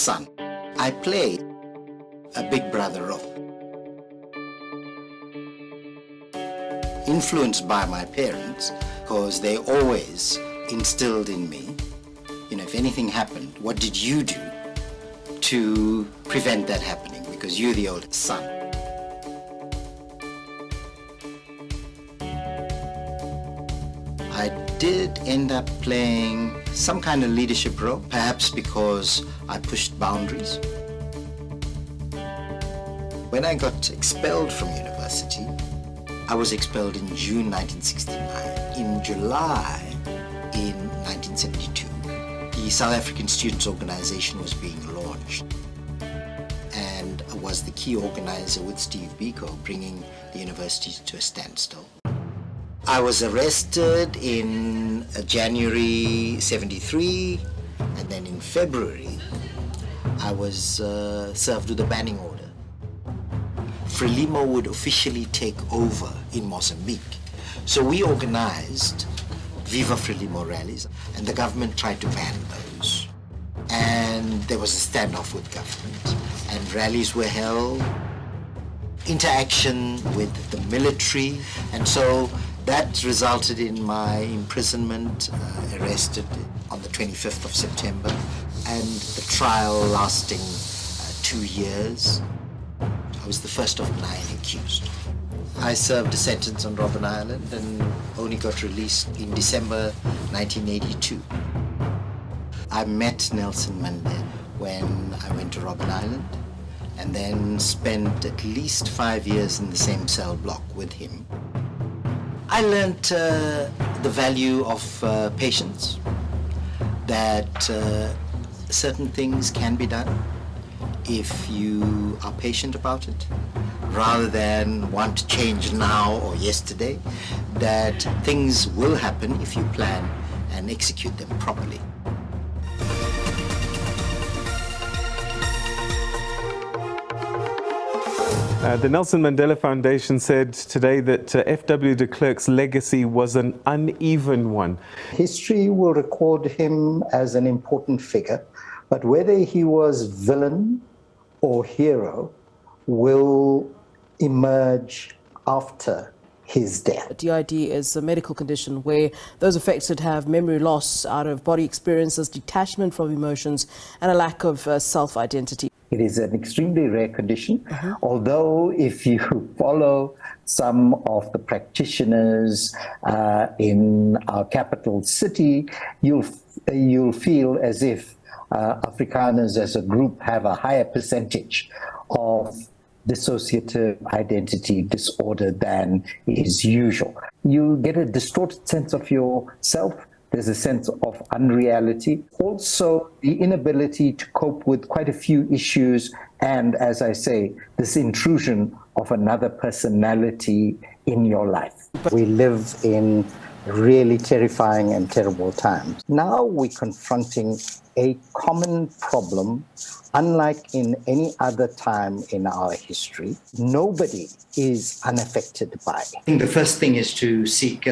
son. I play a big brother role. Influenced by my parents, because they always instilled in me, if anything happened, what did you do to prevent that happening? Because you're the oldest son. I did end up playing some kind of leadership role, perhaps because I pushed boundaries. When I got expelled from university, I was expelled in June 1969. In July in 1972, the South African Students' Organization was being launched, and I was the key organizer with Steve Biko, bringing the university to a standstill. I was arrested in January 73, and then in February, I was served with a banning order. Frelimo would officially take over in Mozambique. So we organized Viva Frelimo rallies, and the government tried to ban those. And there was a standoff with government, and rallies were held, interaction with the military, and so that resulted in my imprisonment, arrested on the 25th of September, and the trial lasting 2 years. I was the first of 9 accused. I served a sentence on Robben Island and only got released in December 1982. I met Nelson Mandela when I went to Robben Island, and then spent at least 5 years in the same cell block with him. I learned the value of patience, that certain things can be done if you are patient about it, rather than want to change now or yesterday, that things will happen if you plan and execute them properly. The Nelson Mandela Foundation said today that F.W. de Klerk's legacy was an uneven one. History will record him as an important figure, but whether he was villain or hero will emerge after his death. DID is a medical condition where those affected have memory loss, out-of-body experiences, detachment from emotions, and a lack of self-identity. It is an extremely rare condition, although if you follow some of the practitioners in our capital city, you'll feel as if Afrikaners as a group have a higher percentage of dissociative identity disorder than is usual. You get a distorted sense of yourself. There's a sense of unreality. Also, the inability to cope with quite a few issues, and as I say, this intrusion of another personality in your life. We live in really terrifying and terrible times. Now we're confronting a common problem, unlike in any other time in our history. Nobody is unaffected by it. I think the first thing is to seek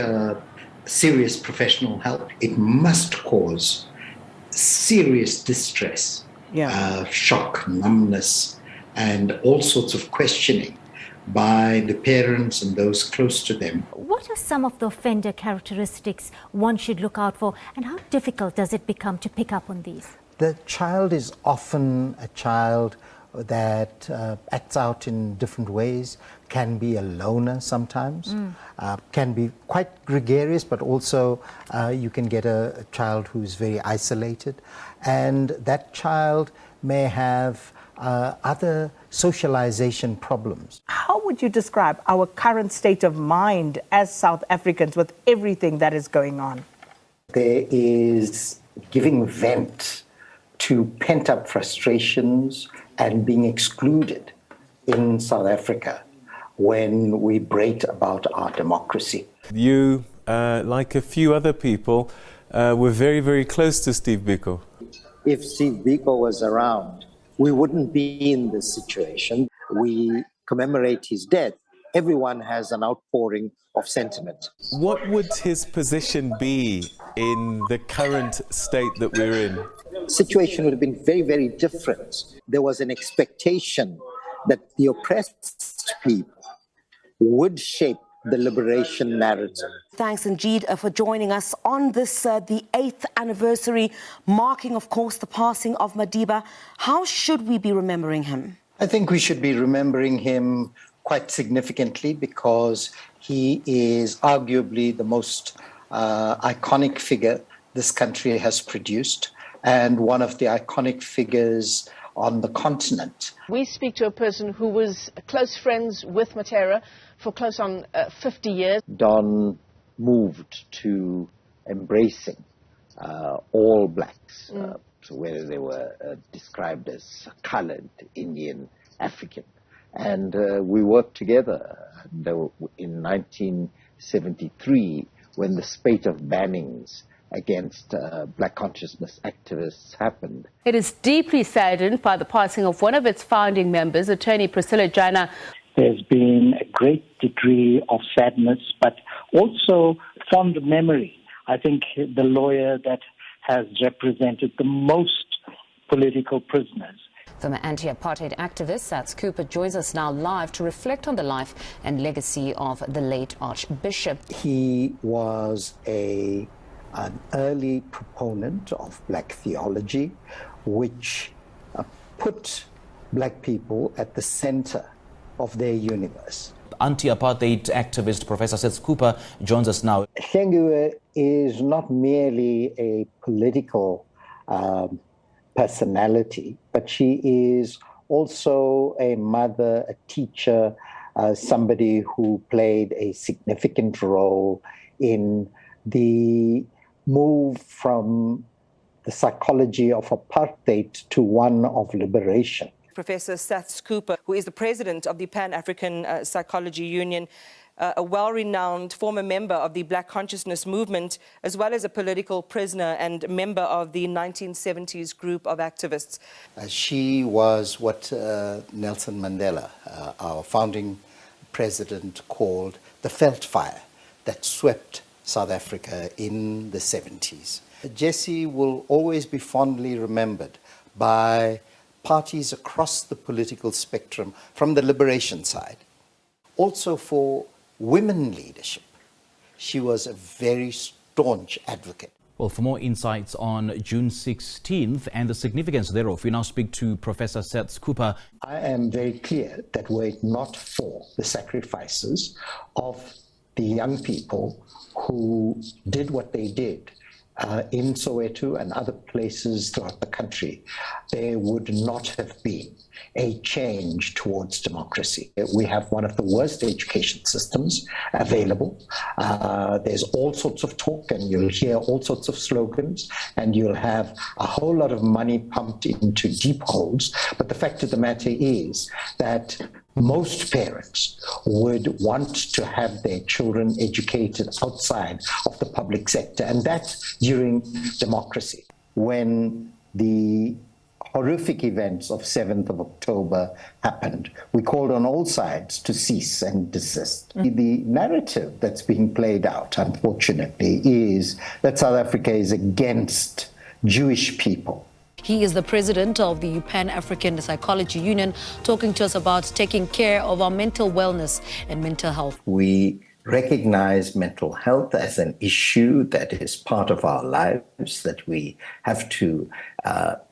serious professional help. It must cause serious distress, shock, numbness, and all sorts of questioning by the parents and those close to them. What are some of the offender characteristics one should look out for, and how difficult does it become to pick up on these? The child is often a child that acts out in different ways, can be a loner sometimes, can be quite gregarious, but also you can get a child who's very isolated, and that child may have other socialization problems. How would you describe our current state of mind as South Africans with everything that is going on? There is giving vent to pent-up frustrations and being excluded in South Africa when we brayed about our democracy. You, like a few other people, were very, very close to Steve Biko. If Steve Biko was around, we wouldn't be in this situation. We commemorate his death, everyone has an outpouring of sentiment. What would his position be in the current state that we're in? The situation would have been very, very different. There was an expectation that the oppressed people would shape the liberation narrative. Thanks indeed for joining us on this, the 8th anniversary, marking, of course, the passing of Madiba. How should we be remembering him? I think we should be remembering him quite significantly because he is arguably the most iconic figure this country has produced and one of the iconic figures on the continent. We speak to a person who was close friends with Matera for close on 50 years. Don moved to embracing all blacks, so whether they were described as colored, Indian, African. And we worked together in 1973 when the spate of bannings against black consciousness activists happened. It is deeply saddened by the passing of one of its founding members, attorney Priscilla Jana. There's been a great degree of sadness, but also fond memory. I think the lawyer that has represented the most political prisoners. Former anti-apartheid activist SATHS Cooper joins us now live to reflect on the life and legacy of the late Archbishop. He was an early proponent of black theology, which put black people at the center of their universe. Anti-apartheid activist Professor SATHS Cooper joins us now. Hlengiwe is not merely a political personality, but she is also a mother, a teacher, somebody who played a significant role in the move from the psychology of apartheid to one of liberation. Professor SATHS Cooper, who is the president of the Pan-African Psychology Union, a well-renowned former member of the Black Consciousness Movement, as well as a political prisoner and member of the 1970s group of activists. She was what Nelson Mandela, our founding president, called the felt fire that swept South Africa in the 70s. Jessie will always be fondly remembered by parties across the political spectrum from the liberation side. Also for women leadership, she was a very staunch advocate. Well, for more insights on June 16th and the significance thereof, we now speak to Professor SATHS Cooper. I am very clear that were it not for the sacrifices of the young people who did what they did in Soweto and other places throughout the country, there would not have been a change towards democracy. We have one of the worst education systems available. There's all sorts of talk and you'll hear all sorts of slogans and you'll have a whole lot of money pumped into deep holes. But the fact of the matter is that most parents would want to have their children educated outside of the public sector, and that's during democracy. When the horrific events of 7th of October happened, we called on all sides to cease and desist. The narrative that's being played out, unfortunately, is that South Africa is against Jewish people. He is the president of the Pan-African Psychology Union, talking to us about taking care of our mental wellness and mental health. We recognize mental health as an issue that is part of our lives that we have to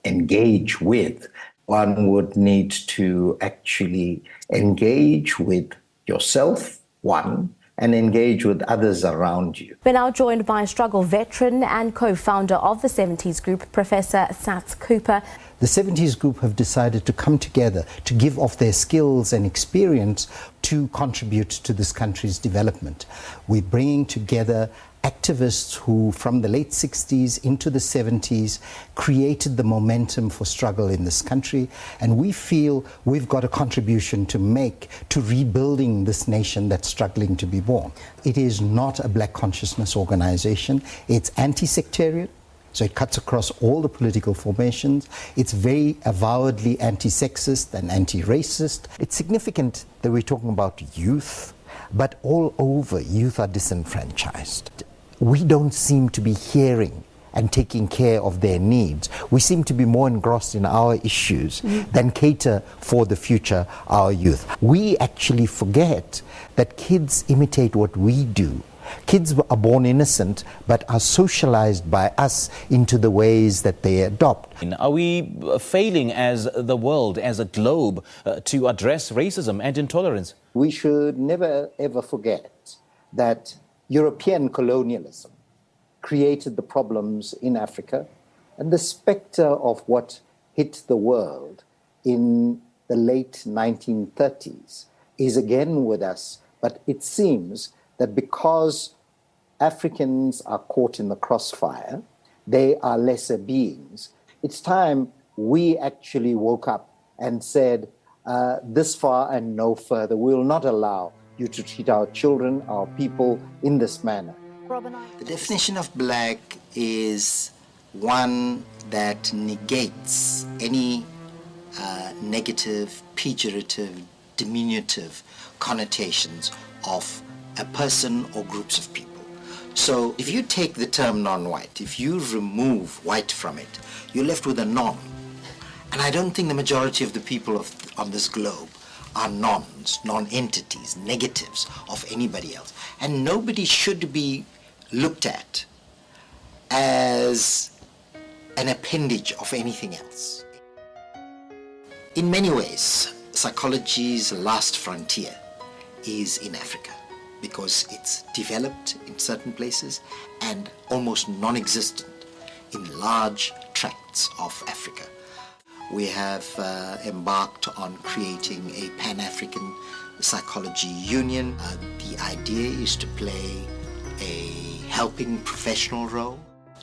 engage with. One would need to actually engage with yourself, one, and engage with others around you. We're now joined by a struggle veteran and co-founder of the 70s Group, Professor SATHS Cooper. The 70s Group have decided to come together to give off their skills and experience to contribute to this country's development. We're bringing together activists who, from the late 60s into the 70s, created the momentum for struggle in this country, and we feel we've got a contribution to make to rebuilding this nation that's struggling to be born. It is not a black consciousness organization. It's anti-sectarian, so it cuts across all the political formations. It's very avowedly anti-sexist and anti-racist. It's significant that we're talking about youth, but all over youth are disenfranchised. We don't seem to be hearing and taking care of their needs. We seem to be more engrossed in our issues than cater for the future, our youth. We actually forget that kids imitate what we do. Kids are born innocent but are socialized by us into the ways that they adopt. Are we failing as the world, as a globe, to address racism and intolerance? We should never ever forget that European colonialism created the problems in Africa, and the specter of what hit the world in the late 1930s is again with us, but it seems that because Africans are caught in the crossfire, they are lesser beings. It's time we actually woke up and said, this far and no further. We will not allow you to treat our children, our people in this manner. The definition of black is one that negates any negative, pejorative, diminutive connotations of a person or groups of people. So if you take the term non-white, if you remove white from it, you're left with a non. And I don't think the majority of the people on this globe are nons, non-entities, negatives of anybody else. And nobody should be looked at as an appendage of anything else. In many ways, psychology's last frontier is in Africa, because it's developed in certain places and almost non-existent in large tracts of Africa. We have embarked on creating a Pan-African Psychology Union. The idea is to play a helping professional role,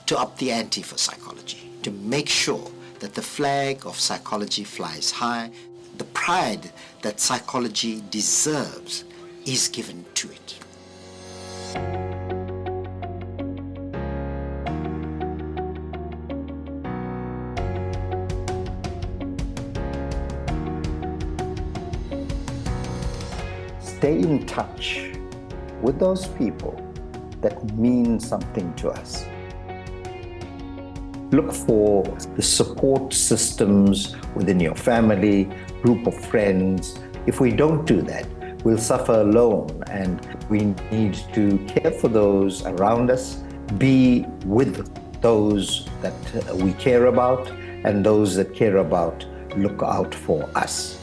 to up the ante for psychology, to make sure that the flag of psychology flies high. The pride that psychology deserves is given to it. Stay in touch with those people that mean something to us. Look for the support systems within your family, group of friends. If we don't do that, we'll suffer alone, and we need to care for those around us, be with those that we care about, and those that care about look out for us.